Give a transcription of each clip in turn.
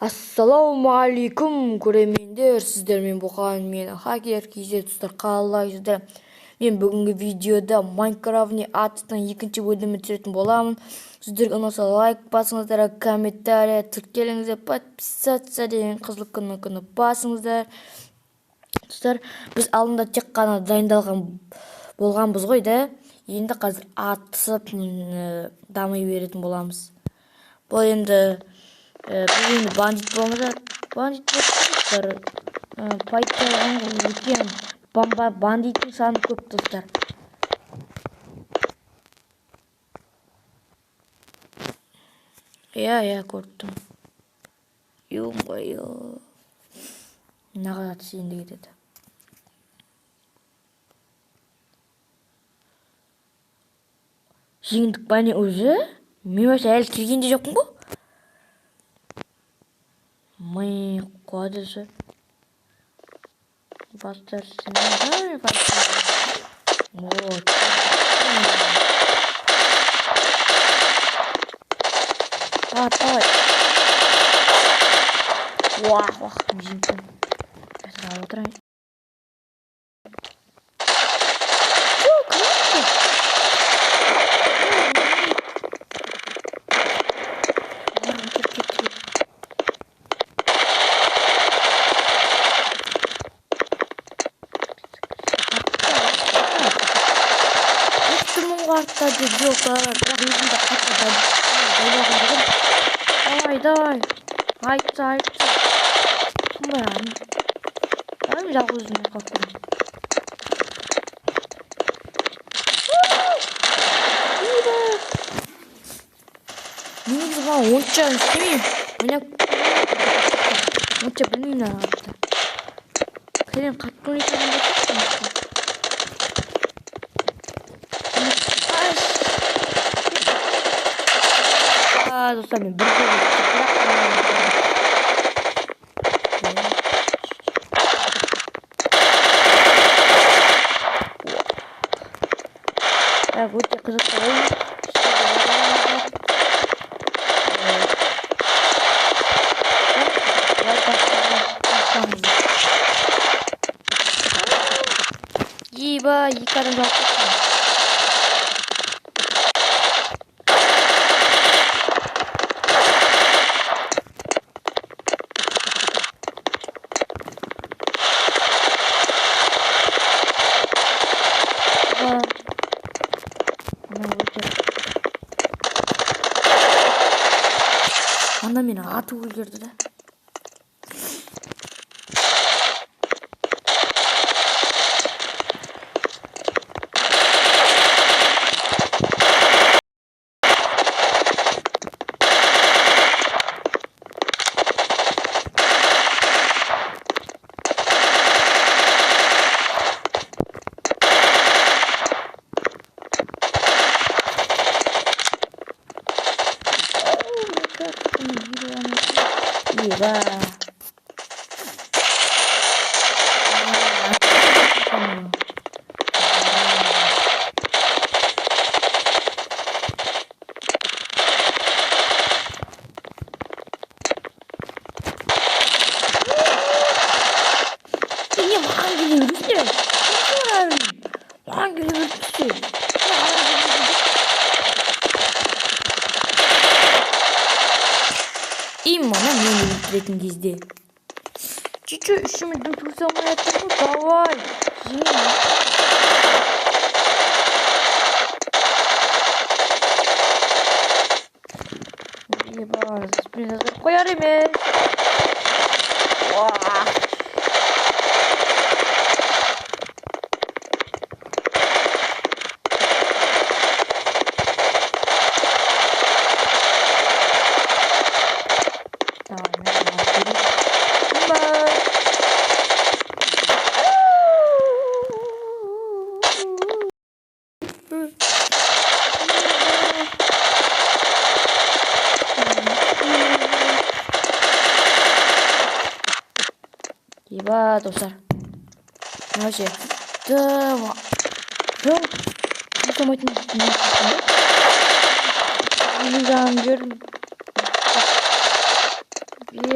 Ассалаумағалейкум көрермендер, сіздермен болған мен хакер кейзет достар, қалайсыздар? Мен бүгінгі видеода Майнкрафтның атыстың екінші бөлімін түсіретін боламын. Сіздерге ұнаса лайк басыңыздар, комментария тіркеліңіздер, подписаться деген қызыл күні басыңыздар. Достар, біз алдында тек қана дайындалған болғанбыз ғой да. Енді қазір атысып дамай беретін боламыз. Бұл енді бұл енді бандит болмаса, бандит болмаса, пайтталған екен. Бандиттің саны көп достар. Я көрдім. Ё-моё. Мынаға атыс енді кетеді. Жеңдік па не уже? Мен вообще әлі келгенде жоқпын ғой. Мы кодысы. Бастарсын. Вот. Давай. Вах, жеңдім. Қазір отырайын. Артады жоқ, бірақ өзімді қатты давай. Айтса. Сондай жалғыз өзімді қақырым. Мен бұған онша істемеймін. Онша білмеймін арақта. Керем қатты ойнайтын достар, мен бір өте қызықты ойын. Екі адам жалып кеткен. Анда мені атып өлгерді да. Именно мен өлтіретін кезде. Чуть-чуть үшіміздің тұрсамай аттыр ғой, давай. Ебар, спиназар қояр емес. Еба, достар. Вообще, да, жұмсамайтын жүрдім.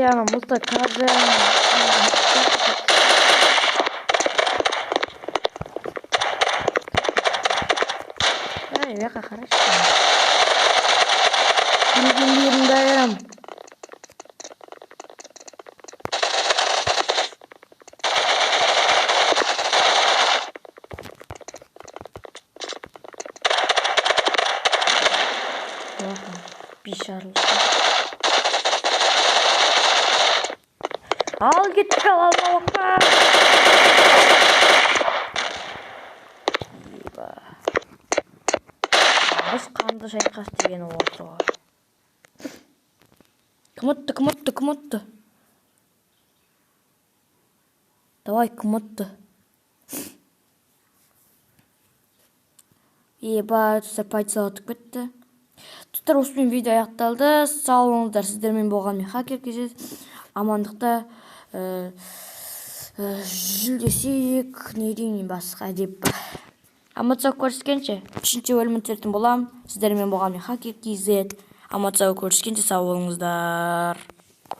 ана мұзда қазір жаққа қарашы. Күнген дайырам. Бишарлы. Ал кетті алмауға. Біз қанды шайқас деген осы. Кім ұтты? Давай, кім ұтты? Тұстар пайдасы атып кетті. Тұстар, осымен видео аяқталды. Сау болыңыздар, сіздермен болған мен хакер кезет. Амандықта жүлдесек, не деймін басқа деп. Аматсау көріскенше, 3-ші бөлімін түсіретін болам. Сіздермен болған мен хакер кезет. Аматсау көріскенше сау болыңыздар.